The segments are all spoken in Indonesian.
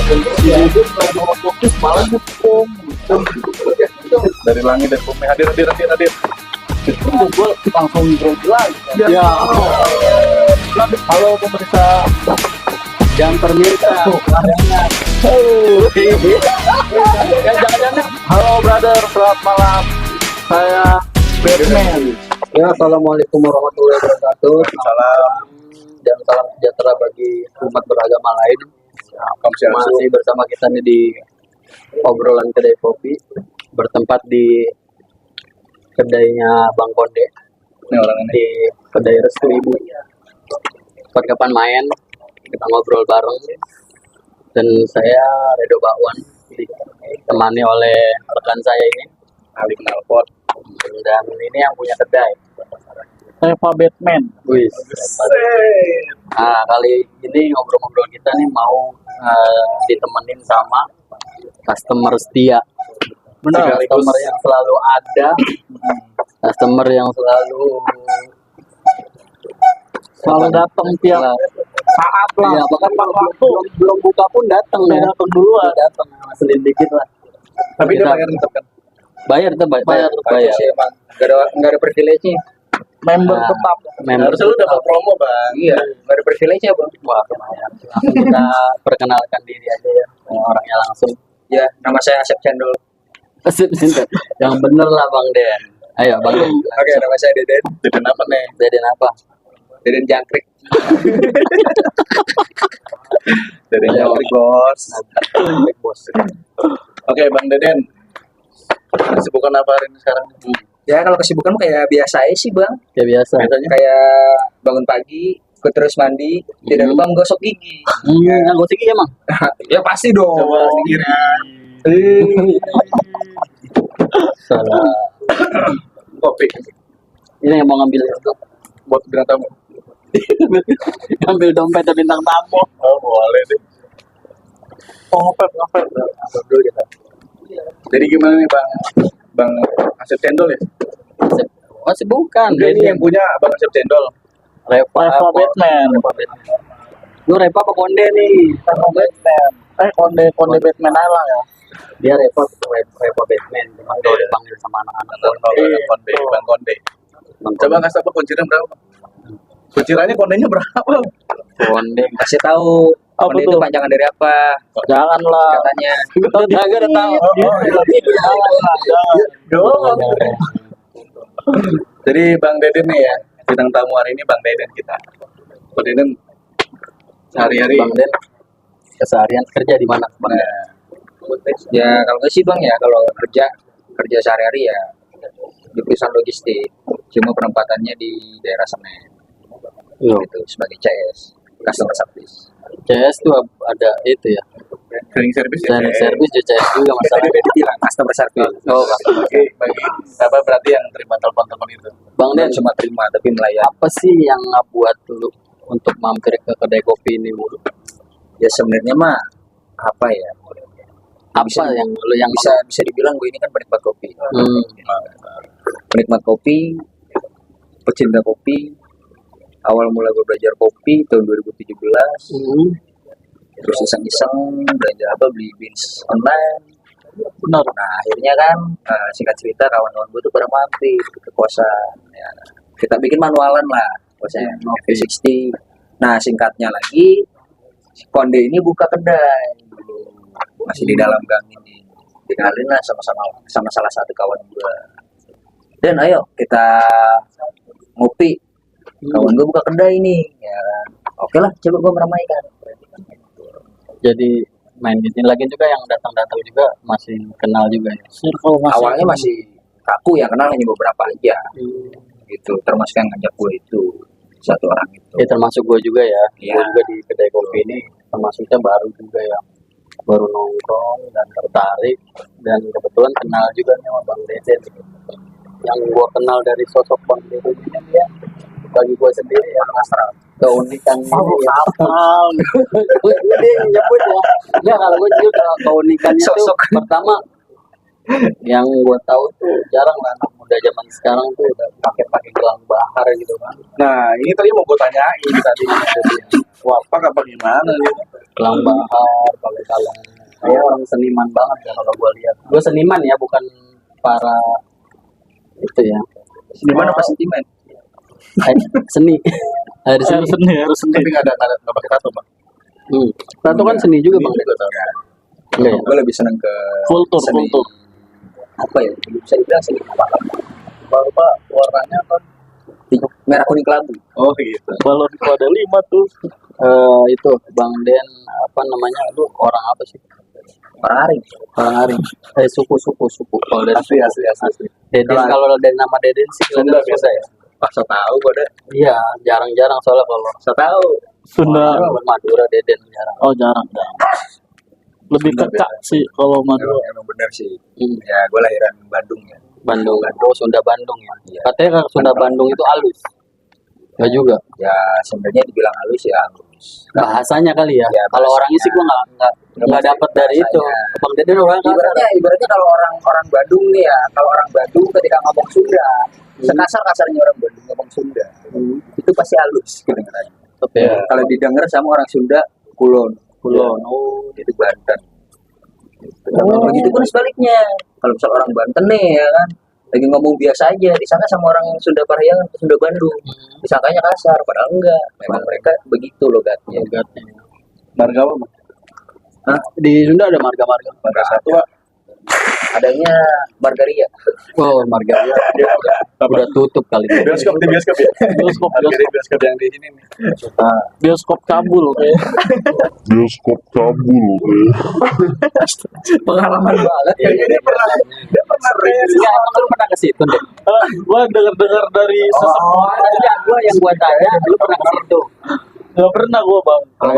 hidup lagi fokus malah hukum. Dari langit dan bumi hadir. Gue langsung grogi lagi. Ya. Halo pemirsa dan pemirsa. Ya jangan. Halo brother, selamat malam. Saya Batman. Ya, assalamualaikum warahmatullahi wabarakatuh. Salam. Dan salam sejahtera bagi umat beragama lain. Masih bersama kita nih di obrolan kedai kopi, bertempat di kedainya Bang Konde. Ini orang ini. Di kedai Restu Ibu. Kapan main, kita ngobrol bareng. Dan saya Redo Bakwan, ditemani oleh rekan saya ini, Ali Knalpot. dan ini yang punya kedai. Reva Batman. Wis. Nah, kali ini ngobrol-ngobrol kita nih mau ditemenin sama customer setia. Benar. Customer yang selalu ada, customer yang selalu datang tiap saat lah. ya, bahkan waktu belum buka pun datang udah ya. datang duluan. Datang ngeselin dikit lah. Tapi dia Kita- bayar tetap kan? Bayar tuh, bayar. sih emang. Nggak ada privilege-nya. Member Nah, tetap. member Harusnya lu dapat promo bang. Iya. Nggak ada privilege-nya bang. Wah, lumayan. Langsung kita perkenalkan diri aja ya, orangnya langsung. Ya, nama saya Asep Cendol. Yang bener lah Bang Den. Ayo Bang Den. Oke, nama saya Deden. Deden apa nih? Deden apa? Deden Jangkrik. Deden Ayo. Jangkrik bos. Bos. Oke, Bang Deden. Kesibukan apa hari ini sekarang? Ya kalau kesibukan kayak biasa aja sih bang. Kayak biasa. Biasanya Kayak bangun pagi, ikut terus mandi, tidak lupa menggosok gigi. Yang gosip ya Mang. Ya pasti dong. coba dikira. Salah. Kopi Ini yang mau ngambil itu. buat bintang tamu. Ngambil dompet dan bintang tamu. Oh, boleh deh. Ngopet. Ambil dulu kita. Jadi gimana nih Bang? Bang Asep Cendol ya? Masih bukan. Enggak, ini yang punya Bang Asep Cendol. Reva Batman. Lu Reva apa Konde nih? Reva Batman. Konde Batman aja lah ya. Dia Reva Batman. Cuma kalau dipanggil sama anak-anak. Konde, Bang Konde. Bang Coba ngasih apa kunciran berapa? Kuncirannya kondenya berapa? Konde. Kasih tahu. Apa Konde tuh? itu panjangan dari apa? Janganlah. Katanya. Kagak udah tahu. Jangan. Jadi Bang Deden nih ya, bintang tamu hari ini Bang Deden kita. Bang Deden sehari-hari Bang Den. Keseharian kerja di mana Bang? Ya kalau nggak sih bang ya kalau kerja sehari-hari ya di perusahaan logistik. Cuma penempatannya di daerah Senen. Yo. Gitu sebagai CS, customer service. CS tuh ada itu ya. cleaning service ya. Dan servis CS juga Tadi masalahnya. udah dibilang customer service. Oh, Bagi apa berarti yang terima telepon-telepon itu? Bang Den, Dan cuma terima tapi melayani. apa sih yang ngebuat lu untuk mampir ke kedai kopi ini mulu? Ya sebenarnya mah apa ya? Apa yang lu yang bisa dibilang gue ini kan penikmat kopi. Hmm. Penikmat kopi, pecinta kopi. Awal mula gue belajar kopi tahun 2017. Terus iseng-iseng belajar beli beans online. Benar. Nah akhirnya kan singkat cerita kawan-kawan gue tuh pada mampir ke kosan. Ya, kita bikin manualan lah kosan V60. Nah singkatnya lagi, si Konde ini buka kedai dulu. Masih di dalam gang ini. Dikenalin lah sama salah satu kawan gue. Dan ayo kita ngopi. Kawan gue buka kedai nih. Ya, oke lah, coba gue meramaikan. jadi main di sini lagi juga yang datang-datang juga masih kenal juga ya. Circle masih. Awalnya masih kaku ya, kenal hanya beberapa aja. Gitu, termasuk yang ngajak gue itu satu orang itu. Ya termasuk gue juga ya. Iya. Gue juga di kedai kopi ini termasuknya baru juga ya. Baru nongkrong dan tertarik dan kebetulan kenal juga nih sama Bang Deden. Yang gue kenal dari sosok Bang Deden ini dia bagi gue sendiri ya keunikan ini ya. Gue dia yang nyebut ya. Ya kalau gue juga kalau keunikannya tuh Sosok. pertama Yang gua tahu tuh jarang lah anak muda zaman sekarang tuh udah pakai gelang bahar gitu kan. Nah, ini tadi mau gue tanyain tadi. Wapak apa gimana gitu. Gelang bahar, pakai kalung. Kayak orang seniman banget ya kalau gua lihat. Gua seniman ya, bukan para itu ya. Seniman apa sentimen? Seni. Dari seni. Harus seni. Tapi nggak pakai tato, Bang. Tato kan seni juga bang. Juga tato. Enggak ya? Gue lebih seneng ke Kultur, seni kultur. apa ya? Bisa dibilang seni apa? Baru Pak, warnanya apa? Merah kuning kelabu. Oh gitu. Balon itu ada 5 tuh. Itu Bang Den apa namanya? Lu orang apa sih? Orang Aring. Orang Aring. Suku. Kalau dari Asli. Deden, kalau dari nama Deden sih Sunda kelihatan biasa Sunda ya. ya. Pas saya tahu gue deh. Iya, jarang-jarang soalnya kalau Saya tahu. Sunda. Madura Deden jarang. Oh jarang. Lebih Sunda kecak sih kalau Madura. Emang bener sih. Hmm. Ya gue lahiran Bandung ya. Bandung. Oh, Sunda Bandung ya. Iya. Katanya kalau Sunda Bandung itu halus. Ya juga. Ya sebenarnya dibilang halus ya halus. Bahasanya kali ya. Iya, Kalau bahasanya. orangnya sih gua nggak dapat dari itu. Bahasanya. Bang Deden orang Ibaratnya kalau orang Bandung nih ya, kalau orang Bandung ketika ngomong Sunda, sekasar-kasarnya orang Bandung ngomong Sunda, itu pasti halus kedengarannya. Tapi ya. Kalau didengar sama orang Sunda, kulon. Oh, Itu Banten. Begitu pun sebaliknya. Kalau misal orang Banten nih ya kan, lagi ngomong biasa aja, disangka sama orang Sunda Parahyangan, Sunda Bandung, disangkanya kasar, padahal enggak. Memang mereka begitu logatnya. logatnya. Marga apa, Bang? Hah? Di Sunda ada marga-marga. Marga satu, Pak. Adanya Margaria. Oh, marga udah tutup kali. Bioskop ya. Bioskop, Marga di bioskop yang di sini nih. bioskop cabul kayak. Bioskop cabul Pengalaman banget. Iya, Dia pernah race. Ya, lu pernah ke situ deh. Gua dengar dari sesepuh. Iya, yang gua tanya, lu pernah ke situ. Gak pernah gua bang. Kalau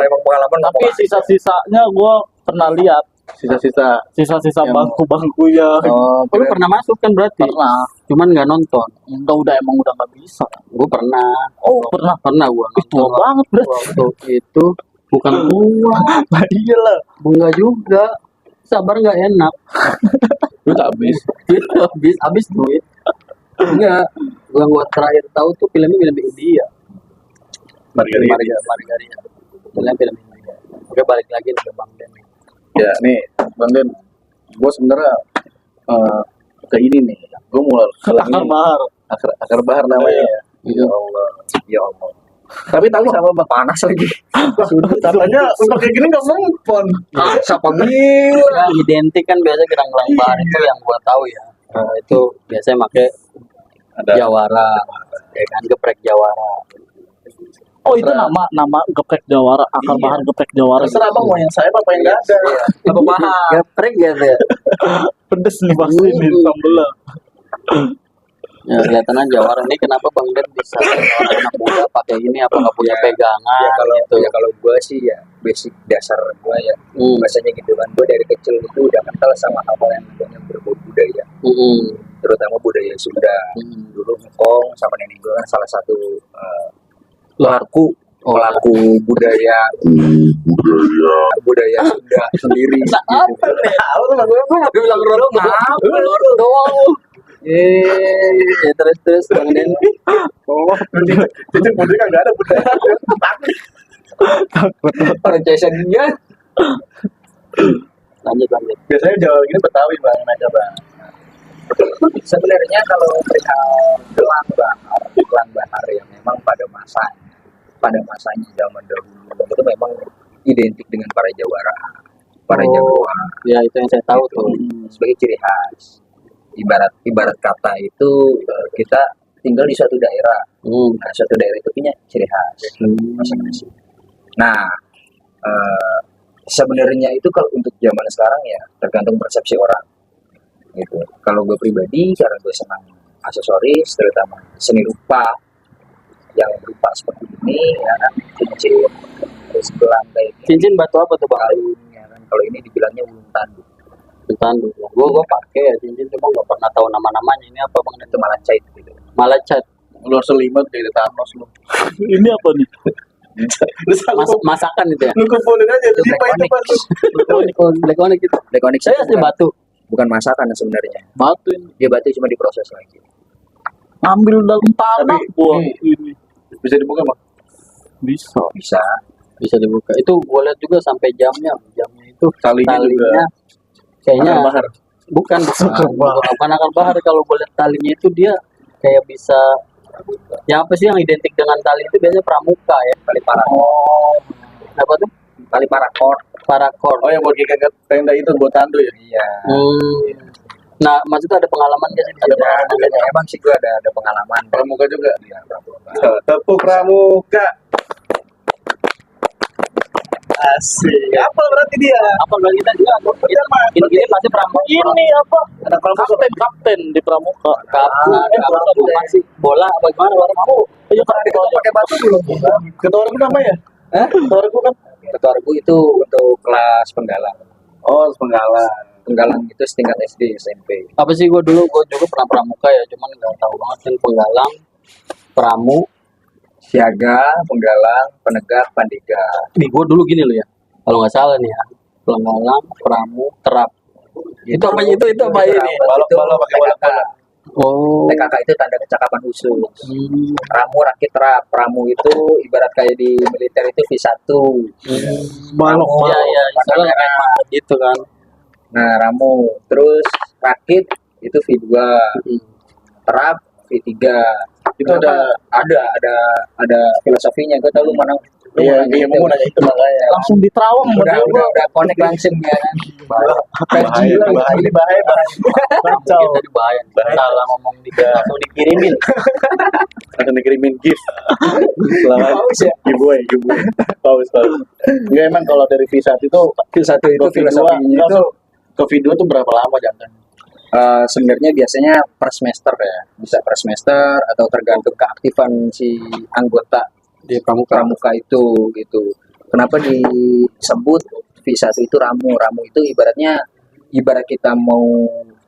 emang pengalaman Tapi sisa-sisanya gua pernah lihat. Sisa-sisa. Sisa-sisa Yang- bangku-bangku ya. Oh, Lu pernah masuk kan berarti? Pernah. Cuman nggak nonton. Enggak emang udah nggak bisa. Gua pernah. Oh pernah. Pernah gua Ih, tua nonton. banget berarti. Waktu itu bukan gua, Iya lah. bunga juga. Sabar nggak enak. Duit habis. habis duit. Enggak. Gua terakhir tahu tuh filmnya film India. Margarita. Margarita. Film India. Oke, balik lagi ke Bang Den. Ya, nih, Bang Den. Gue sebenarnya ke ini nih. Gue mau Akar bahar. akar bahar namanya ya. Ya Allah. Ya Allah. Tapi tahu sama Bang? panas lagi. Katanya pakai gini nggak mempon. Siapa gila? Ya, identik kan biasa gelang bahar itu yang gua tahu ya. Itu biasanya pakai Ada. jawara, ya kan geprek jawara. Oh itu nama geprek jawara. Akar bahar geprek jawara. Terserah Bang mau yang saya apa yang nggak ada. Apa paham? Geprek gitu ya. Pedes nih pasti nih sambelnya. Ya kelihatan aja jawara ini kenapa Bang Den bisa orang anak muda pakai ini apa nggak punya pegangan Ya kalau gitu. kalau gue sih ya basic dasar gue ya biasanya gitu kan, gue dari kecil itu udah kental sama hal yang namanya berbau budaya, terutama budaya Sunda. Dulu ngkong sama nenek gue kan salah satu pelaku budaya Sunda sendiri. Tahu tuh gue bilang lu ngapa doang lu. Ya terus Bang Den. Oh, cincin putih kan nggak ada budaya. Orang Jason dia Lanjut. Biasanya Jawa gini Betawi Bang, aja Bang. sebenarnya kalau perihal gelang bahar yang memang pada masanya zaman dahulu itu memang identik dengan para jawara, jagoan. Ya itu yang saya tahu tuh. Sebagai ciri khas. Ibarat kata itu kita tinggal di suatu daerah. Nah, suatu daerah itu punya ciri khas masing-masing. Nah, sebenarnya itu kalau untuk zaman sekarang ya tergantung persepsi orang. Gitu. Kalau gue pribadi, karena gue senang aksesoris, terutama seni rupa yang berupa seperti ini, ya kan, cincin, terus gelang kayak gini. Cincin batu apa tuh Bang? Kalung, ya kan. Kalau ini dibilangnya ulun tanduk. Tandu. Gue pakai ya cincin cuma nggak pernah tahu nama-namanya. Ini apa Bang? Itu malah cait gitu. Malah cat. Lu harus selimut kayak Thanos lu. Ini apa nih? Masakan itu ya. Lu kumpulin aja Itu di Black itu Onyx. Bang. Black Onyx itu. Black Onyx Saya asli batu. bukan masakan sebenarnya. Batu ini. Dia batu cuma diproses lagi. Ngambil dalam tanah. Tapi, Wah, ini bisa dibuka bang? bisa. Bisa. Bisa dibuka. Itu gue lihat juga sampai jamnya itu Talinya juga. kayaknya Akar bahar. bukan bukan akar bahar. Kalau gue lihat talinya itu dia kayak bisa, ya apa sih yang identik dengan tali itu biasanya pramuka ya, Tali para apa tuh, tali parakor. parakor. Oh yang buat ikat tenda itu buat tandu ya? Iya. Nah maksudnya ada pengalaman gak sih? Ada pengalaman gak? Ya, emang sih gue ada pengalaman. Pramuka juga. Iya, pramuka. Tepuk pramuka. Asik. Apa berarti dia? Apa bagi kita juga? Gini pasti pramuka. Ini apa? Ada Kapten di Pramuka. Kapten, apa sih? Bola bagaimana warna kamu? Iya kan Kalau pakai batu belum. Ketua regu apa ya? Ketua regu kan? Ketua regu itu untuk kelas penggalang. Oh, penggalang. Penggalang itu setingkat SD, SMP. Apa sih gue juga pernah pramuka ya, cuman nggak tahu banget kan penggalang, pramu. Siaga, penggalang, penegak, pandega. Nih gue dulu gini loh ya, kalau nggak salah nih ya, penggalang, pramu, terap. Itu apa itu apa ini? Balok pakai balok. Oh. TKK itu tanda kecakapan khusus. Ramu rakit terap. Pramu itu ibarat kayak di militer itu V1. Balok. Iya iya, soalnya kayak banget gitu kan. Nah, ramu. Terus rakit itu V2. Terap V3. Itu ada filosofinya. Gue tahu lu mana. lu Iya, mau nanya dia itu. mau nanya itu makanya. Langsung di Terawang Udah connect langsung ya kan. Bahaya, ini bahaya. Kacau. Kita bahaya. Salah ngomong langsung dikirimin. Akan dikirimin gift. Selamat Paus ya? giveaway. Paus. Enggak, emang kalau dari V1 itu V1 itu filosofinya itu ke V2 tuh berapa lama jangan? sebenarnya biasanya per semester ya, bisa per semester atau tergantung keaktifan si anggota Di pramuka. pramuka itu gitu. Kenapa disebut V1 itu ramu? Ramu itu ibarat kita mau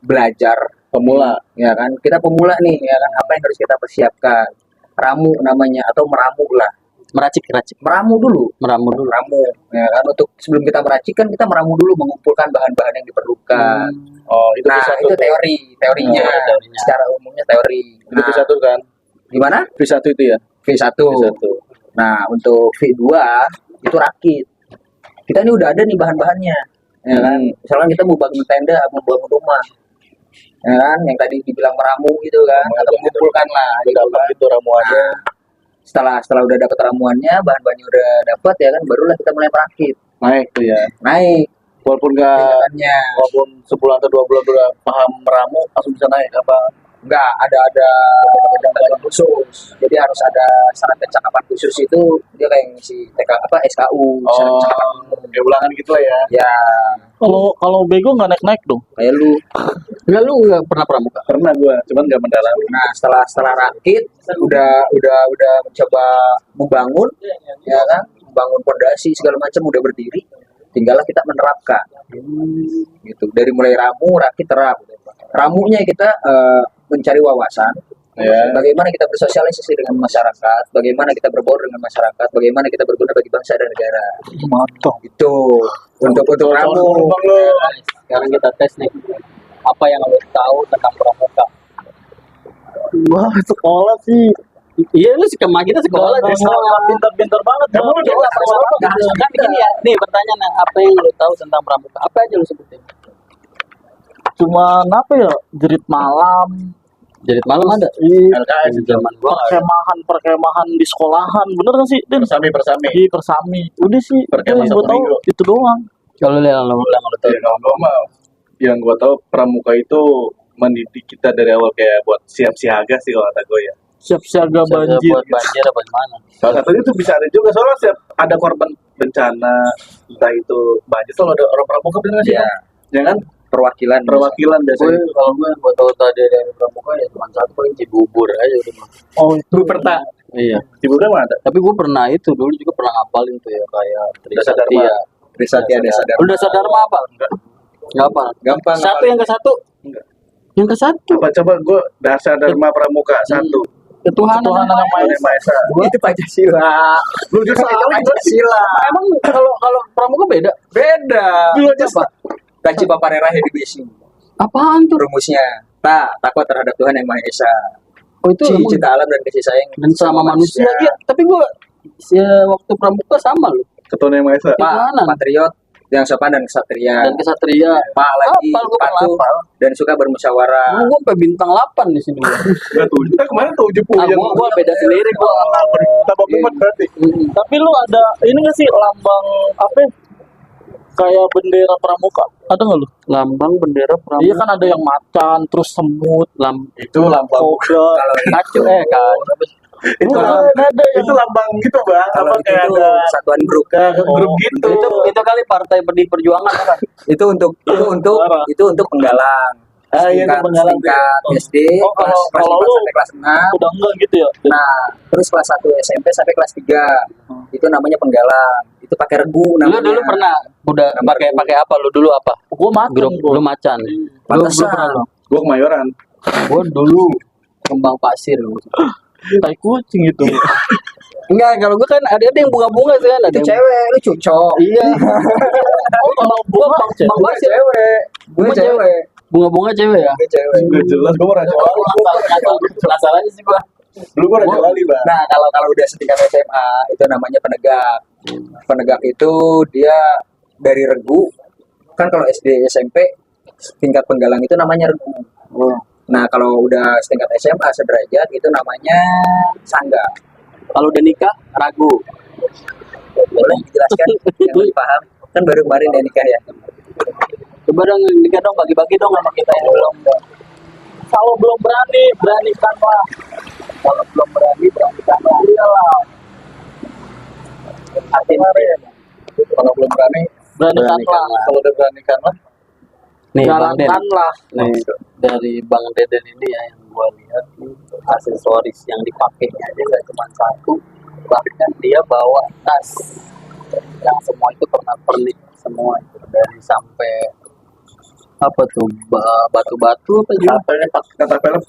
belajar Pemula. ya kan, kita pemula nih ya kan, apa yang harus kita persiapkan? Ramu namanya atau meramu lah. Meracik. Meramu dulu, Meramu dulu. meramu ya kan, untuk sebelum kita meracik kan kita meramu dulu, mengumpulkan bahan-bahan yang diperlukan. Oh, itu Nah, V1 itu tuh. teorinya. Oh, teorinya. Secara umumnya teori. Itu V1 kan? Gimana? V1 itu ya? V1. V1. Nah, untuk V2 itu rakit. Kita ini udah ada nih bahan-bahannya. Ya kan? Misalkan kita mau bangun tenda, mau bangun rumah. Ya kan? Yang tadi dibilang meramu gitu kan, atau mengumpulkan lah gitu Dapat kan. itu ramuannya. Setelah udah dapat ramuannya, bahan-bahannya udah dapat ya kan, barulah kita mulai merakit. Naik tuh ya. Naik Walaupun nggak, tingkatannya. walaupun sebulan atau 2 bulan udah paham meramu, langsung bisa naik apa? Enggak, ada ketentuan khusus. Jadi harus ada syarat kecakapan khusus, itu dia kayak ngisi SKU, syarat Oh, kecakapan. kayak ulangan gitu lah ya. Ya, Kalau bego nggak naik dong. kayak lu. Enggak, lu nggak pernah pramuka? Pernah gua, cuman nggak mendalami. Nah, setelah rakit udah mencoba membangun ya kan, membangun fondasi segala macam udah berdiri, tinggallah kita menerapkan. Gitu. Dari mulai ramu, rakit, terap. Ramunya kita mencari wawasan, Ya. bagaimana kita bersosialisasi dengan masyarakat, bagaimana kita berbaur dengan masyarakat, bagaimana kita berguna bagi bangsa dan negara. Mantap. Itu untuk ramu. Bang lu. Sekarang kita tes nih. Apa yang lu tahu tentang pramuka? Wah, sekolah sih. Iya, lu sekolah kita sekolah. Pintar-pintar banget. Kamu Bang. udah pramuka? Kan begini ya. Nih pertanyaannya, apa yang lu tahu tentang pramuka? Apa aja lu sebutin? Cuman apa ya? Jerit malam. Jerit malam ada. LKS itu. Zaman gua nggak ada. Perkemahan di sekolahan. Bener gak sih, Den? Persami. Di Persami. Udah sih. Itu Perkemahan yang gue Sabtu tahu Minggu. itu doang. Kalau lu yang lu tahu. Ya, kalau gua mah yang gua tahu pramuka itu mendidik kita dari awal kayak buat siap siaga sih kalau kata gue ya. Siap siaga Bisa banjir. buat banjir apa gimana? Salah satunya itu bisa ada juga soalnya siap ada korban bencana, entah itu banjir, kalau ada orang pramuka bener nggak sih? Ya, Ya kan? perwakilan. Perwakilan Gue biasanya. kalau gue tahu tadi dari pramuka ya cuma satu, paling Cibubur aja udah. Oh, itu. Perta. Iya. Cibubur mana ada? Tapi gue pernah itu dulu juga pernah ngapalin tuh ya kayak Dasa Dharma. Trisatya. Trisatya Desa Dharma. Udah sadar mah apa? Enggak apa. Gampang. Satu yang ke satu. Enggak. Yang ke satu. Coba gue Dasa Dharma Pramuka satu. Ketuhanan Ketuhanan yang yang Maha Oleh Esa. Maha Esa. Itu Pancasila. Lu juga salah Pancasila. Emang kalau pramuka beda? Beda. Apa? Kaci paparera di besi. Apaan tuh? rumusnya. Takut terhadap Tuhan yang Maha Esa. Oh itu emang Cinta alam dan kasih sayang dan sama manusia dia. Tapi gua waktu pramuka sama loh. Ketua yang Maha Esa. Gimana? Patriot yang sopan dan kesatria. Dan kesatria. Pak lagi Hafal, gua patuh hafal. dan suka bermusyawarah. Gua sampai bintang 8 di sini. Enggak tuh. Kita kemarin tuh 70 Ah, gua beda sendiri gua. tambah kuat berarti. Tapi lu ada ini nggak sih lambang apa ya? Kayak bendera pramuka ada nggak lu? Lambang bendera pramuka. Iya kan ada yang macan terus semut Itu lambang. kobra Kalau Kacu kan. Itu ada yang itu lambang gitu bang. kalau Apa itu kayak tuh ada satuan grup. grup gitu. Itu kali partai di perjuangan kan. Itu untuk penggalang. Ah, iya, itu penggalang. Tingkat SD, Oh, kelas kalau 4 lu- sampai kelas 6. udah enggak gitu ya? Nah, terus kelas 1 SMP sampai kelas 3. Itu namanya penggalang. Itu pakai regu Lu namanya. dulu pernah udah pakai apa lu dulu apa? Gua macan Grup gua. lu macan. Pantesan. Lu pernah lu? Gua kemayoran. Gua dulu kembang pasir. Tai kucing itu. Enggak, kalau gua kan ada yang bunga-bunga sih kan, ada Itu yang cewek, lu cucok. Iya. Oh kalau gua Kembang Gue pasir. cewek. Gue Gua cewek. Bunga-bunga cewek ya? Gue cewek. Gak jelas. Gua pernah coba. Masalahnya sih gua. Dulu gua raja wali bang. Nah, kalau udah setingkat SMA itu namanya penegak. Penegak itu dia dari regu. Kan kalau SD SMP tingkat penggalang itu namanya regu. Nah, kalau udah setingkat SMA sederajat itu namanya sangga. Kalau udah nikah ragu. Boleh dijelaskan yang lebih paham? Kan baru kemarin dia nikah ya. Coba dong nikah dong, bagi-bagi dong sama kita yang belum. kalau belum berani beranikanlah. Kalau belum berani beranikanlah. Iyalah. Artinya Kalau belum berani, Beranikanlah. kalau udah beranikan lah. nih Bang Den. Jalankanlah. Nih dari Bang Deden ini ya yang gua lihat nih, aksesoris yang dipakainya aja nggak cuma satu, bahkan dia bawa tas yang semua itu pernah pernik semua itu dari sampai apa tuh batu-batu apa juga. Kata film.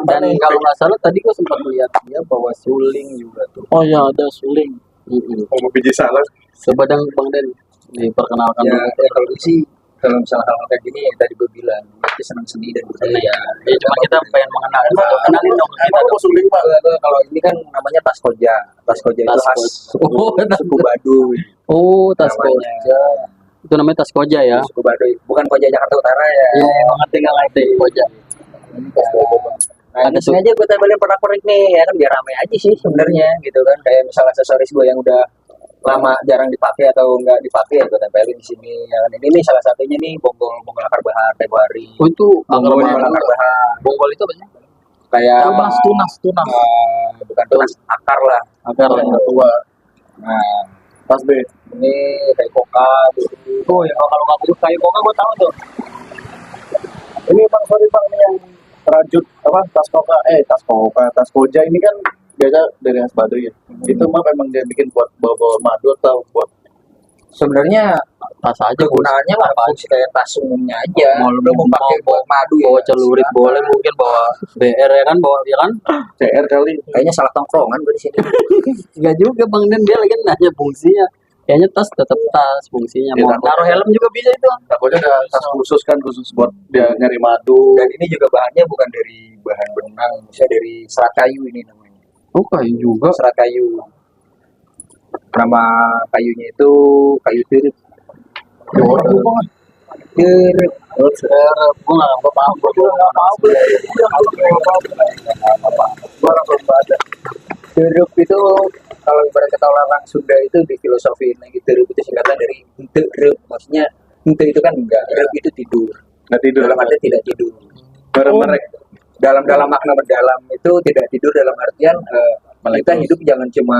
Dan kalau nggak salah tadi gua sempat lihat dia bawa suling juga tuh. Oh ya ada suling. Mau biji salah. Coba dong Bang Den diperkenalkan Ya, dulu. ya kalau ini sih kalau misalnya hal kayak gini yang tadi gue bilang itu senang seni dan budaya. Ya cuma kita pengen mengenal. Kenalin dong kita Emang dong. mau suling pak? Kalau ini kan namanya tas koja. Tas koja itu Tas khas koja. suku Baduy. Oh, tas Namanya. koja. Itu namanya tas koja ya. Suku Baduy, bukan koja Jakarta Utara ya. Iya, ngerti nggak ngerti koja. Nah, Ada ini sengaja gue tempelin pernak-pernik nih, ya kan biar rame aja sih sebenarnya gitu kan. Kayak misalnya aksesoris gue yang udah lama jarang dipakai atau enggak dipakai ya gue tempelin di sini. Ya kan ini nih salah satunya nih bonggol akar bahar Februari. Oh itu Bonggol akar akar bahar. bonggol itu apa sih? Kayak Tunas. bukan tunas akar lah. Akar Yang ya. tua. Nah, Pas B. ini kayak koka dulu. Oh ya kalau nggak kayu koka gue tahu tuh. Ini bang, sorry bang, ini yang rajut apa tas koka, tas koja ini kan biasa dari khas Baduy ya. Itu mah memang dia bikin buat bawa madu atau buat Sebenarnya Tas aja gue. kegunaannya mah fungsi kayak tas umumnya aja. Mau Lu mau pakai buat madu ya. Bawa celurit boleh, mungkin bawa BR ya kan, bawa ya kan? CR kali. Kayaknya salah tongkrongan gue di sini. Enggak juga Bang Den, dia lagi nanya fungsinya. Kayaknya tas tetap tas fungsinya. Ya, Mau takut. naruh helm juga bisa itu. Takutnya ada tas khusus kan, khusus buat dia nyari madu. Dan ini juga bahannya bukan dari bahan benang, misalnya dari serat kayu ini namanya. Oh kayu juga. Serat kayu. Nama kayunya itu kayu tirip. Tirip. Gue nggak paham. Gue juga nggak paham. Gua langsung baca. Tirip itu kalau ibarat kata orang Sunda itu di filosofi gitu, tirip itu singkatan dari hente rep. Maksudnya hente itu kan enggak, rep itu tidur. Nggak tidur. Dalam arti tidak tidur. Merek-merek. Dalam makna mendalam itu tidak tidur dalam artian kita hidup jangan cuma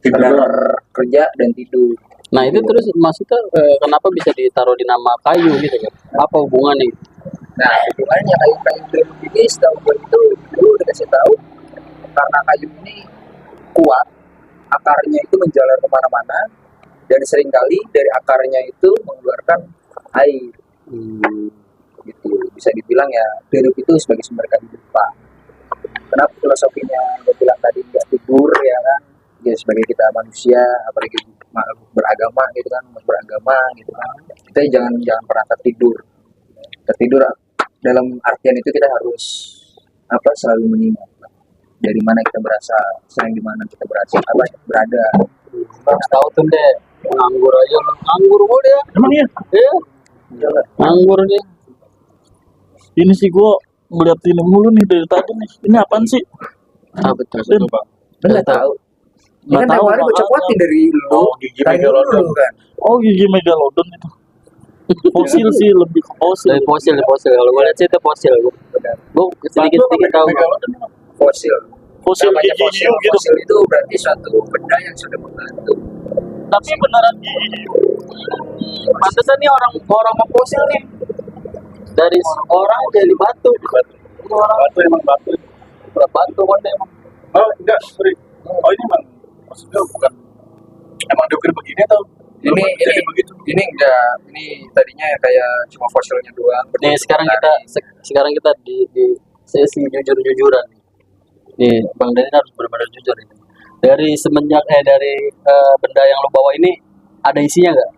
Tidur sekedar doang. kerja dan tidur. Nah itu terus maksudnya kenapa bisa ditaruh di nama kayu gitu kan? Apa hubungannya? Nah, hubungannya kayu-kayu Bremuk ini setahu gue itu dulu dikasih tahu karena kayu ini kuat, akarnya itu menjalar kemana-mana dan seringkali dari akarnya itu mengeluarkan air. Gitu. Bisa dibilang ya Bremuk itu sebagai sumber kehidupan. Kenapa filosofinya gue bilang tadi nggak tidur ya kan? Ya sebagai kita manusia, apalagi makhluk beragama gitu kan, beragama gitu kan. Kita jangan pernah tertidur. tertidur dalam artian itu kita harus selalu mengingat dari mana kita berasal, sayang di mana kita berada. Harus tahu tuh deh, nganggur aja lu. Nganggur gua dia. Emang iya? Iya. Nganggur dia. Ini sih gua ngeliat ini mulu nih dari tadi nih. Ini apaan sih? Ah betul. Dan Lu nggak tahu. Ini nggak kan tahu tiap hari gue makanya. copotin dari lu, gigi tanya megalodon. dulu kan. Oh, gigi megalodon itu. Fosil sih, lebih ke fosil. Dari fosil, kalau gua lihat sih itu fosil. Gua sedikit tahu. Fosil. Fosil Namanya gigi fosil, hiu gitu. fosil itu berarti suatu benda yang sudah membantu. Tapi beneran gigi hiu. Pantesan nih orang mau fosil nih. Dari orang jadi batu. Batu emang batu. Batu kan emang. Oh enggak, sorry. Oh ini emang maksudnya bukan emang diukir begini atau jadi begitu? Ini enggak, ini tadinya kayak cuma fosilnya doang. Nih sekarang kita di sesi jujur-jujuran. Nih Bang Deni harus benar-benar jujur ini. Dari semenjak benda yang lo bawa ini ada isinya nggak?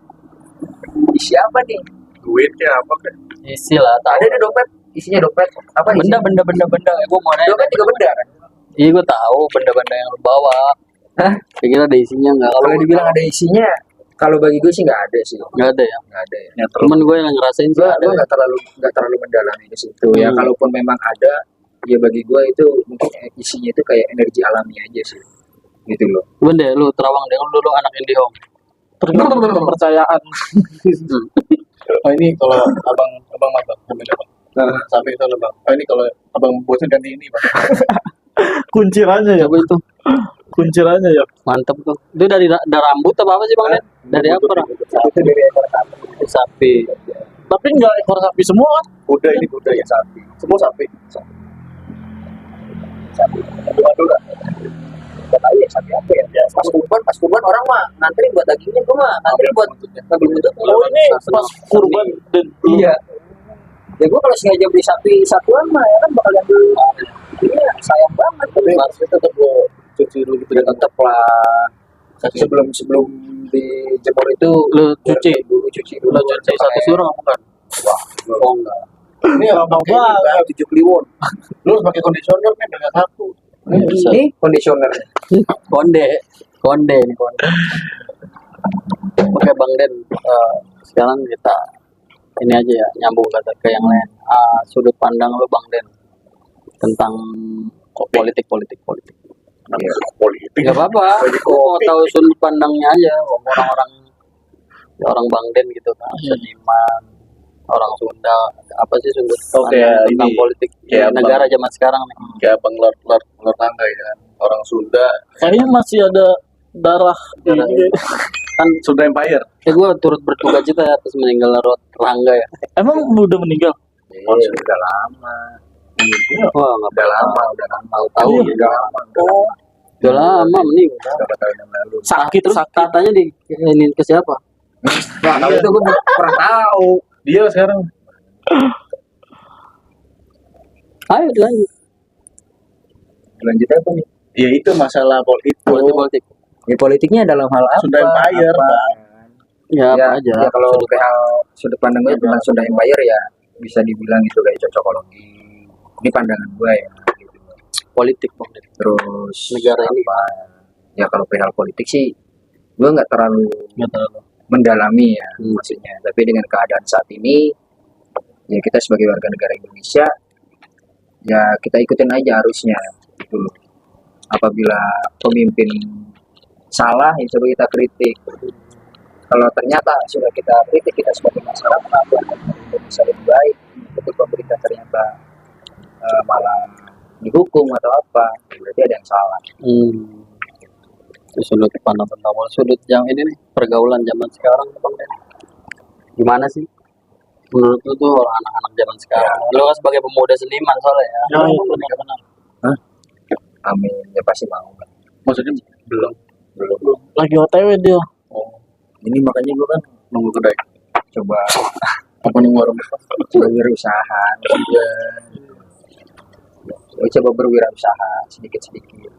Isi apa nih? Duit ya apa kan? Isi lah, tahu. Ada di dompet, isinya dompet. Apa isinya? Benda. Gue mau nanya. Dompet juga benda kan? Iya gue tahu benda-benda yang lo bawa. Hah? Kira ada isinya nggak? Kalau dibilang ada isinya, kalau bagi gue sih nggak ada sih. nggak ada ya. Nggak ada ya. Cuman gue yang ngerasain sih Gue ada. nggak terlalu mendalami ke situ ya. Hmm. Kalaupun memang ada, ya bagi gue itu mungkin isinya itu kayak energi alami aja sih. Gitu loh. Cuman deh lu terawang deh, lu dulu anak IndiHome. Tergantung kepercayaan. Oh ini kalau abang mantap, sampai itu loh bang. Oh ini kalau abang bosan ganti ini bang. Kuncirannya ya. Coba itu Kuncirannya ya. mantep tuh. Itu dari rambut apa sih Bang Den? Dari apa? Bang? Itu dari ekor sapi. Dari sapi. Tapi nggak ekor sapi semua kan? Kuda ini kuda ya sapi. Semua sapi. Dua. Gak tahu ya sapi apa ya. Pas kurban orang mah ngantri buat dagingnya, gue mah ngantri buat ngambil buntutnya. Oh ini pas kurban dan Iya. Ya gue kalau sengaja beli sapi satuan mah ya kan bakal ambil. Ini sayang banget. Tapi harusnya tetap lo cuci dulu gitu Ya tetep lah. Sebelum dijemur itu Lu cuci. cuci dulu. Lu cuci satu surang apa kan? Wah, oh enggak. Ini abang banget. 7 kliwon. lu harus pakai kondisioner nih dengan satu. Bisa. Ini kondisioner. Konde ini konde. Oke Bang Den, sekarang kita ini aja ya nyambung ke yang lain. Sudut pandang lu Bang Den tentang politik. Namanya politik. Gak apa-apa. Aku mau tahu sudut pandangnya aja orang Bang Den gitu kan, seniman, orang Sunda. Apa sih sudut Oke, pandang tentang ini politik kayak negara zaman sekarang nih? Kayak abang lor tangga ya kan. Orang Sunda, kayaknya masih ada darah ini. Kan Sunda Empire. gue turut berduka cita ya atas meninggal Rangga ya. Emang udah meninggal? Oh, sudah lama. Wah nggak Udah lama. tahu. Iya. Udah lama. Udah lama meninggal. Berapa tahun yang lalu? Sakit Terus sakit. katanya ini ke siapa? Nah, kalau itu gue pernah tahu. Dia sekarang Ayo lanjut. Lanjut apa nih? ya itu masalah Politik. Ya, politiknya dalam hal apa? Sunda Empire, Apa? Bang. Ya, Ya, apa aja. ya kalau hal sudut pandang gue tentang Sunda Empire ya bisa dibilang itu kayak cocokologi. Ini pandangan gue ya. Gitu. Politik Bang. Terus Negara ini. apa? Ya kalau perihal politik sih gue nggak terlalu Nggak terlalu. mendalami ya maksudnya. Tapi dengan keadaan saat ini ya kita sebagai warga negara Indonesia ya kita ikutin aja harusnya gitu loh. Apabila pemimpin salah ya coba kita kritik. Kalau ternyata sudah kita kritik, kita sebagai masyarakat agar Indonesia lebih baik, ketika pemerintah ternyata malah dihukum atau apa, berarti ada yang salah. Itu sudut pandang tentang sudut jam ini nih pergaulan zaman sekarang Bang Den. Gimana sih? Menurut lu tuh orang anak-anak zaman sekarang. Lu kan sebagai pemuda seniman soalnya ya. Ya, Gimana? Amin, ya pasti mau. Maksudnya belum. Lagi OTW dia. Ini makanya gue kan Nunggu kedai. coba Apa nunggu warung? coba berusaha, coba berwirausaha sedikit-sedikit.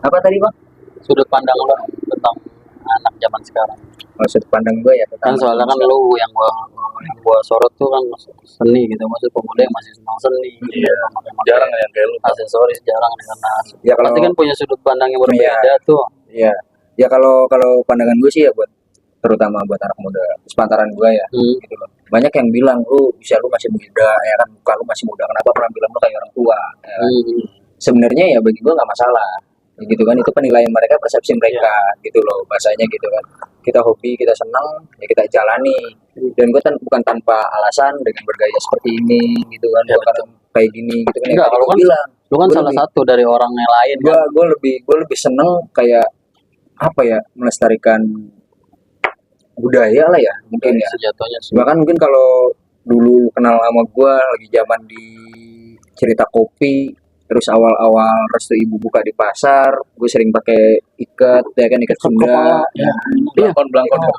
Apa tadi bang? Sudut pandang lu tentang anak zaman sekarang. Kalau sudut pandang gue ya Kan soalnya kan lu yang yang gua sorot tuh kan seni gitu, maksud pemuda yang masih senang seni. Iya. Pakai-pakai Jarang yang kayak lu. aksesoris jarang karena Ya kalau pasti kan punya sudut pandang yang berbeda tuh. ya ya kalau kalau pandangan gue sih ya buat terutama buat anak muda sepantaran gue ya gitu loh. Banyak yang bilang lu masih muda ya kan, muka lu masih muda, kenapa pernah bilang lu kayak orang tua ya kan? Sebenarnya ya bagi gue nggak masalah gitu kan, itu penilaian mereka, persepsi mereka gitu loh, bahasanya gitu kan. Kita hobi, kita senang, ya kita jalani. Dan gue bukan tanpa alasan dengan bergaya seperti ini gitu kan, Ya, bukan kayak gini gitu kan. Enggak, Ya, kalau gua kan bilang lu kan gua salah lebih- satu dari orang yang lain kan. gue lebih seneng kayak apa ya, melestarikan budaya lah ya mungkin ya. Sejatuhnya sih. Bahkan mungkin kalau dulu kenal sama gue lagi zaman di cerita kopi, terus awal-awal restu ibu buka di pasar, gue sering pakai ikat ya kan, ikat Sunda kepala. ya. Belangkon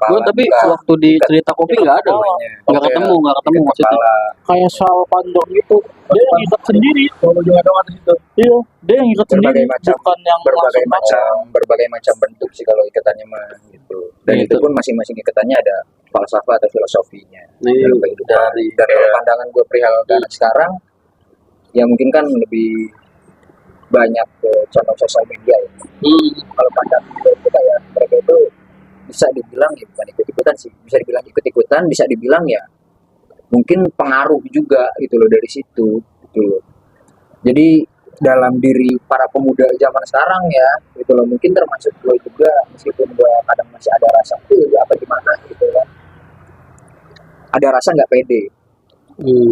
Gue tapi waktu di cerita kopi nggak ada loh. Nggak ketemu maksudnya. kepala. Kayak shawl panjang gitu. Dia yang ikat sendiri. Kalau juga doang di situ. Iya, dia yang ikat sendiri, Berbagai macam, bukan yang berbagai macam bentuk sih kalau ikatannya mah gitu. Dan Iya, itu pun masing-masing ikatannya ada falsafah atau filosofinya. Nih, Dalam kehidupan. dari Dan kalau pandangan gue perihal ke anak sekarang, ya mungkin kan lebih banyak ke channel sosial media ya. Kalau pandangan gue itu kayak mereka itu bisa dibilang ya bukan ikut-ikutan sih, bisa dibilang ikut-ikutan, bisa dibilang ya mungkin pengaruh juga gitu loh dari situ gitu loh. Jadi dalam diri para pemuda zaman sekarang ya gitu loh, mungkin termasuk gue juga, meskipun gue kadang masih ada rasa ya apa gimana gitu kan, ada rasa nggak pede.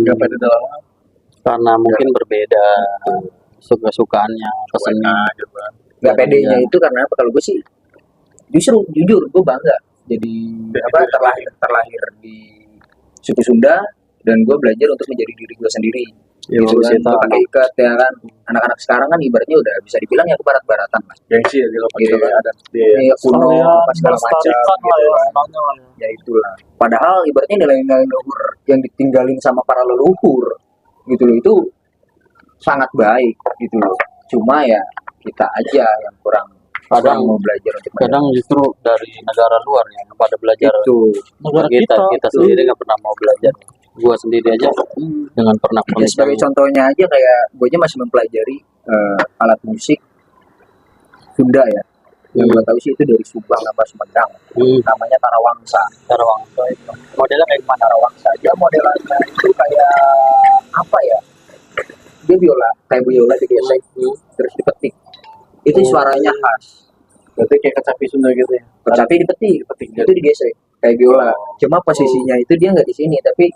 Gak pada dalam karena mungkin berbeda suka-sukaannya, kesenian. gitu kan. Nggak pedenya itu karena apa, kalau gue sih justru jujur gue bangga jadi apa, terlahir di suku Sunda, dan gue belajar untuk menjadi diri gue sendiri Ya, gitu kan, kita untuk pakai ikat ya kan. Anak-anak sekarang kan ibaratnya udah bisa dibilang ya ke barat-baratan lah Gengsi ya kalau pakai gitu kan, adat. ya kuno Kalian apa segala macam melestarikan lah gitu ya, kan. senangnya lah ya. Ya itulah, padahal ibaratnya nilai-nilai luhur yang ditinggalin sama para leluhur gitu loh, itu sangat baik gitu loh. Cuma ya kita aja yang kurang Kadang- mau belajar untuk Kadang justru dari negara luar yang pada belajar itu Negara kita kita. sendiri nggak pernah mau belajar. Gua sendiri aja dengan pernah ya, sebagai contohnya aja kayak gue aja masih mempelajari alat musik Sunda ya, yang gue tahu sih itu dari Subang apa Sumedang, namanya Tarawangsa. Tarawangsa itu. Modelnya kayak gimana Tarawangsa? Dia modelannya itu kayak apa ya? Dia kayak biola digesek terus dipetik. Itu suaranya khas. Berarti kayak kecapi Sunda gitu ya. Tapi dipetik, itu digesek kayak biola. Cuma posisinya itu dia nggak di sini, tapi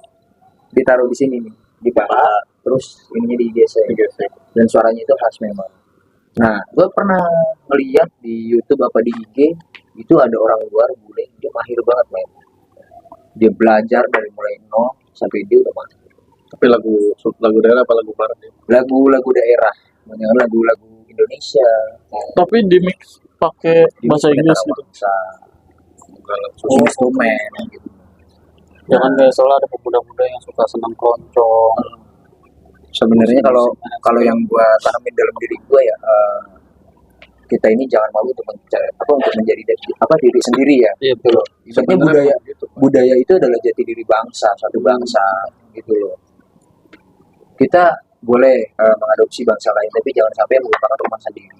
ditaruh di sini nih, di paha, terus ininya digesek. Dan suaranya itu khas memang. Nah, gue pernah melihat di YouTube apa di IG, itu ada orang luar bule, dia mahir banget main. Dia belajar dari mulai nol sampai dia udah mahir. Tapi lagu daerah apa lagu barat ya? Lagu-lagu daerah, banyak lagu-lagu Indonesia. Tapi di mix pakai bahasa Inggris gitu. Instrumen gitu. Jangan kayak soalnya ada pemuda-pemuda yang suka senam keroncong. Sebenarnya kalau yang gua tanamin dalam diri gua ya, kita ini jangan malu untuk menjadi diri sendiri ya. Iya Gitu loh. Sebenarnya budaya itu adalah jati diri bangsa, satu bangsa gitu loh. Kita boleh mengadopsi bangsa lain, tapi jangan sampai melupakan rumah sendiri.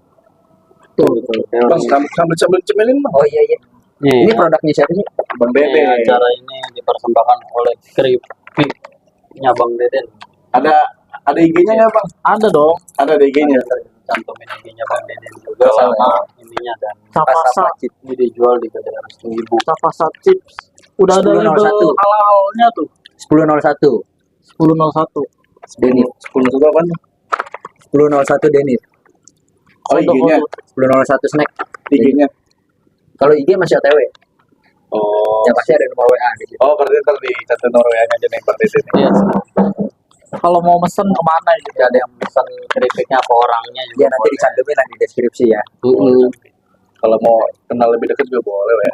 betul. Bang, sambil cemelin bang. Oh iya. Ini produknya siapa sih? Bang Bebe. Acara ini dipersembahkan oleh Keripiknya Bang Deden. Ada IG-nya ya bang? Ada dong. Ada IG-nya. Cantumin IG-nya Bang Deden juga sama ininya, dan Sapasa, ini dijual di Kedai Restu Ibu. Sapasa Chips. Udah ada 10.01. label halalnya tuh. 10.01 10.01. Denit. 10 juga apa nih? 10.01 Denit. Oh IG-nya. 10.01 snack. IG-nya. Kalau IG masih OTW, Oh. ya pasti ada nomor WA di situ. Oh, berarti ntar di catat Norwegian aja nih berarti ini. Iya, Kalau mau mesen kemana gitu? ada yang pesan keripiknya apa orangnya juga. Ya nanti dicantumin lah di deskripsi ya. Kalau mau kenal lebih dekat juga boleh lah ya.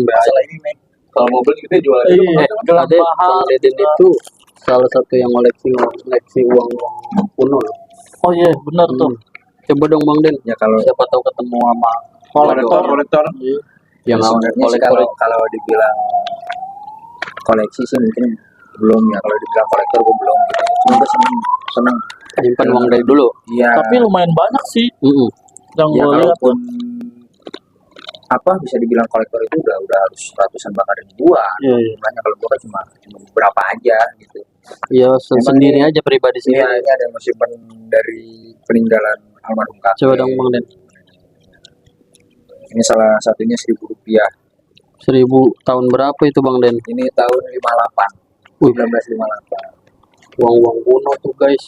Masalah ini nih. Kalau mau beli kita jual aja. Iya, gelang Ade, mahal. Bang Deden itu salah satu yang koleksi uang kuno. Oh iya, benar tuh. Coba dong Bang Den, Ya kalau siapa tahu ketemu sama Kolektor. yang sebenarnya sih kalau dibilang koleksi sih mungkin belum ya, kalau dibilang kolektor gue belum gitu ya. Cuma gue seneng Simpan uang dari dulu. iya. Tapi lumayan banyak sih Mm-mm. yang Ya gue lihat. kalaupun apa bisa dibilang kolektor itu udah harus ratusan bahkan ribuan. Iya, iya. Makanya kalau gue kan cuma beberapa aja gitu. Iya, Emang sendiri ini- aja pribadi Iya, sendiri. ini ada yang simpen dari peninggalan almarhum kakek. Coba dong Bang Den. Ini salah satunya Rp1.000. 1000 tahun berapa itu Bang Den? Ini tahun 58. Wih. 1958. Uang-uang kuno tuh guys.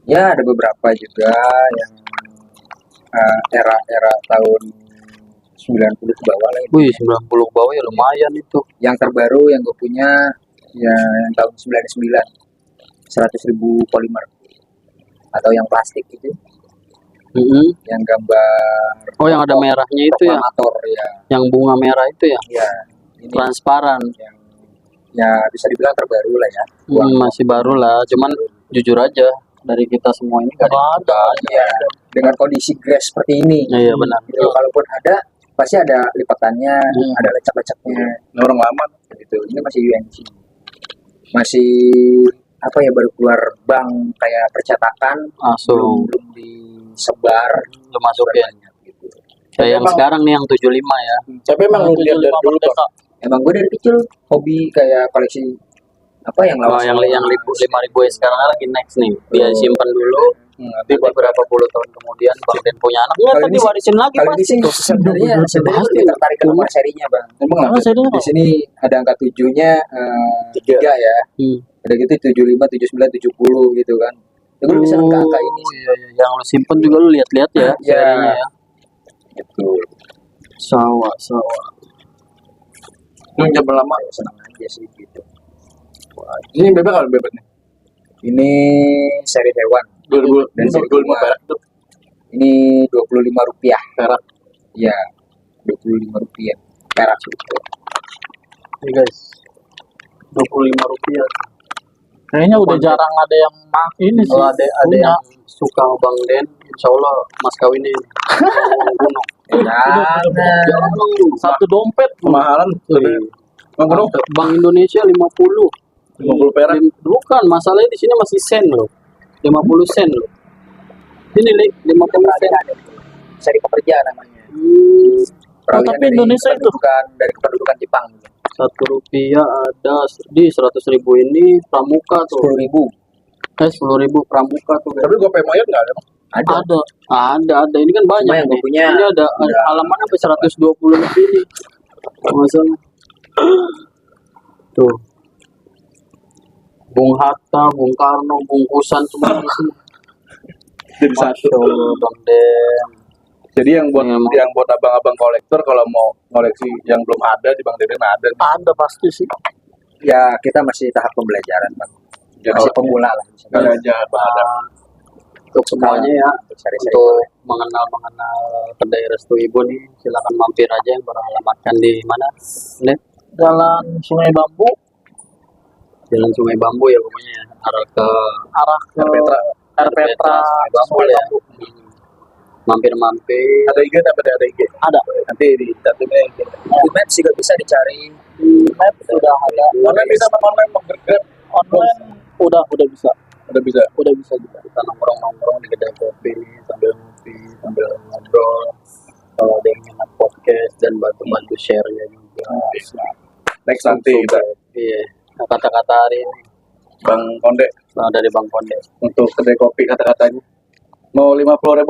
Ya ada beberapa juga yang era-era tahun 90 ke bawah lah. Wih, 90 bawah ya lumayan itu. Yang terbaru yang gue punya ya yang tahun 99. 100.000 polimer atau yang plastik gitu, Mm-mm. yang gambar Oh, yang ada merahnya itu ya, proklamator ya. yang bunga merah itu ya, Ya, ini transparan. yang ya bisa dibilang terbaru lah ya. Masih baru lah, cuman jujur aja dari kita semua ini kan Nggak ada. Ya, dengan kondisi grass seperti ini. iya benar. Gitu. Kalaupun ada pasti ada lipatannya, ada lecak-lecaknya Ini orang lama. gitu. Ini masih UNC. Masih apa ya, baru keluar bank kayak percetakan, Langsung belum disebar, lu masukin. banyak gitu. Kayak yang Emang- sekarang nih yang 75 ya. Tapi emang lu lihat dari dulu Merdeka. Bang. Emang gue dari kecil hobi kayak koleksi apa yang Oh, yang 5.000 ya sekarang lagi next nih. Dia simpan dulu. Nanti beberapa puluh tahun kemudian Bang Den punya anak. Enggak, Kalau tapi ini sih- warisin lagi Kalau ini pasti. sih sebenarnya lebih tertarik ke nomor serinya bang. Emang Karena apa? saya dengar Di sini ada angka 7-nya 3 ya. Hmm. Ada gitu 75, 79, 70 gitu kan. Ya, gue bisa ke angka ini sih. Iya, iya. Yang lu simpen juga lu lihat-lihat ya, Iya. serinya ya. Gitu. Sawah. Lu jam lama. Ya, senang aja sih gitu. Ini bebek kalau bebek nih. Ini seri hewan. 2000 Dan ini 25 perak tuh. Ini Rp25. Perak. Iya. Rp25 perak gitu. Nih guys. 25 rupiah. kayaknya udah jarang ada yang ini sih. Kalau ada punya. yang suka sama Bang Den, insya Allah mas kawinin. Uang kuno. Jangan. Satu dompet Kemahalan. Bang Kuno, Bank Indonesia 50. 50 perak. Bukan, masalahnya di sini masih sen loh. 50 sen loh. Ini Lik, 50 sen. Seri pekerja namanya. Peralihan tapi Indonesia itu. dari kependudukan Jepang. Rp1 ada di 100.000 ini pramuka tuh. 10.000. 10.000 pramuka tuh. Tapi gue pemoyot nggak ada. Ada. Ada. Ini kan banyak Cuma yang gue nih. punya Ini ada udah- halaman sampai 120 lebih nih. Masalah. Tuh. Bung Hatta, Bung Karno, bungkusan semua di sini. Jadi Masya satu. Allah, Bang Den. Jadi yang buat Emang. yang buat abang-abang kolektor kalau mau koleksi yang belum ada di Bang Deden ada. Ada pasti sih. Ya kita masih tahap pembelajaran bang. Ya, Masih kalau- pemula lah. Kali aja ada. Untuk semuanya ya, Seri-seri. untuk mengenal kedai Restu Ibu nih, silakan mampir aja yang beralamatkan di mana? Net, Jalan Sungai Bambu Jalan Sungai Bambu ya pokoknya ya. Arah ke arah ke Petra. Petra Sungai Bambu Sungai ya. Bambu. Mampir-mampir. Ada IG tapi ada IG. Ada. Nanti di cantumnya IG. Di Maps juga bisa dicari. Di map sudah ada. Online bisa sama online mau Grab Online udah bisa. udah bisa. Udah bisa juga. Kita nongkrong-nongkrong di kedai kopi sambil ngopi, sambil ngobrol. Kalau ada yang minat podcast dan bantu-bantu share-nya juga. Next nanti kita Iya. Nah, kata-kata hari ini Bang Konde dari Bang Konde. untuk kedai kopi kata-katanya. Mau 50.000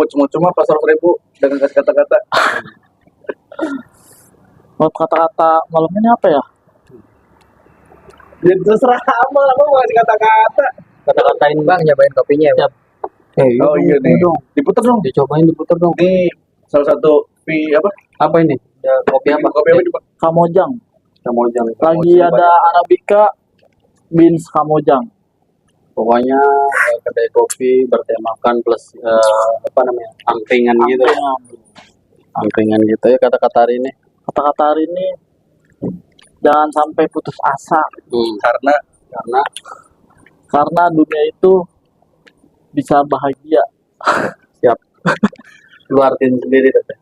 cuma-cuma pas 100.000 dengan kasih kata-kata. Buat kata-kata malam ini apa ya? Ya terserah apa lah mau kasih kata-kata. Kata-katain Bang nyobain kopinya ya. Bang. Oh iya nih. dong. Diputer dong. Dicobain diputer dong. Ini salah satu apa? Apa ini? Ya, kopi apa? Kopi apa coba? Kamojang. Kamojang. Lagi ada Arabica beans Kamojang. Pokoknya kedai kopi bertemakan plus apa namanya? Angkringan gitu. Angkringan gitu ya kata-kata hari ini. Kata-kata hari ini jangan sampai putus asa Karena karena dunia itu bisa bahagia. siap. Lu artiin sendiri deh.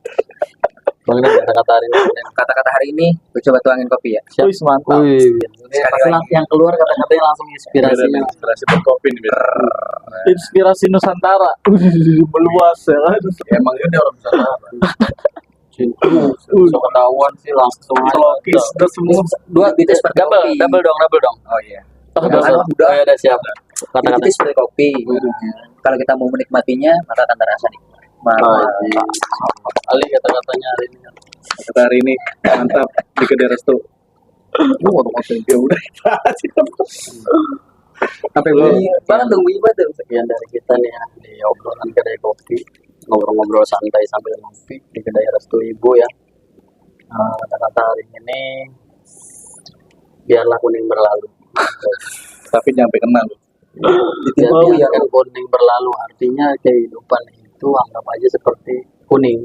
Bang Dan kata-kata hari ini. Kata-kata hari ini, gue coba tuangin kopi ya. Siap. Wih, mantap. Wih, Sekali pasti lagi. yang keluar kata-katanya langsung inspirasinya. Inspirasi berkopi nih beda. Inspirasi Nusantara. Meluas ya kan. Emang ini orang Nusantara. Cinta, bisa ketahuan sih langsung aja. Logis, udah semua. Dua gitu seperti kopi. Double dong. Oh iya. Udah, Kan Udah, udah siap. Jadi Kata-kata. itu seperti kopi. Kalau kita mau menikmatinya, maka akan terasa nih. Ali kata-katanya hari ini. Kata hari ini mantap di kedai resto. Lu mau ngomong ya udah. Sampai bunyi banget dong, bunyi banget. Sekian dari kita nih ya di obrolan kedai kopi, ngobrol-ngobrol santai sambil ngopi di kedai resto ibu ya. Kata-kata hari ini, biarlah kuning berlalu. Tapi nyampe kenal lu. Biarkan kuning berlalu, artinya kehidupan itu anggap aja seperti kuning.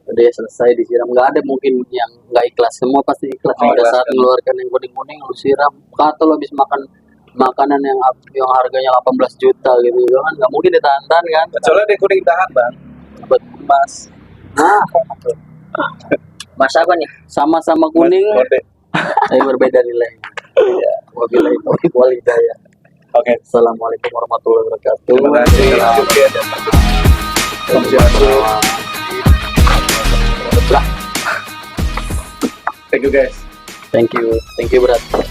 Udah ya selesai disiram, nggak ada mungkin yang nggak ikhlas, semua pasti ikhlas. Oh, Pada ikhlas, saat kan. mengeluarkan yang kuning-kuning lu siram, kata lo habis makan makanan yang harganya 18 juta gitu kan, nggak mungkin ditahan-tahan kan. Kecuali dia kuning tahan bang. Mas, nah Mas apa nih? sama-sama kuning Kode. tapi berbeda nilai. Wabillahi taufiq wal hidayah. Oke. Assalamualaikum warahmatullahi wabarakatuh. Terima kasih. Om Swastiastu. Thank you guys. Thank you, berat.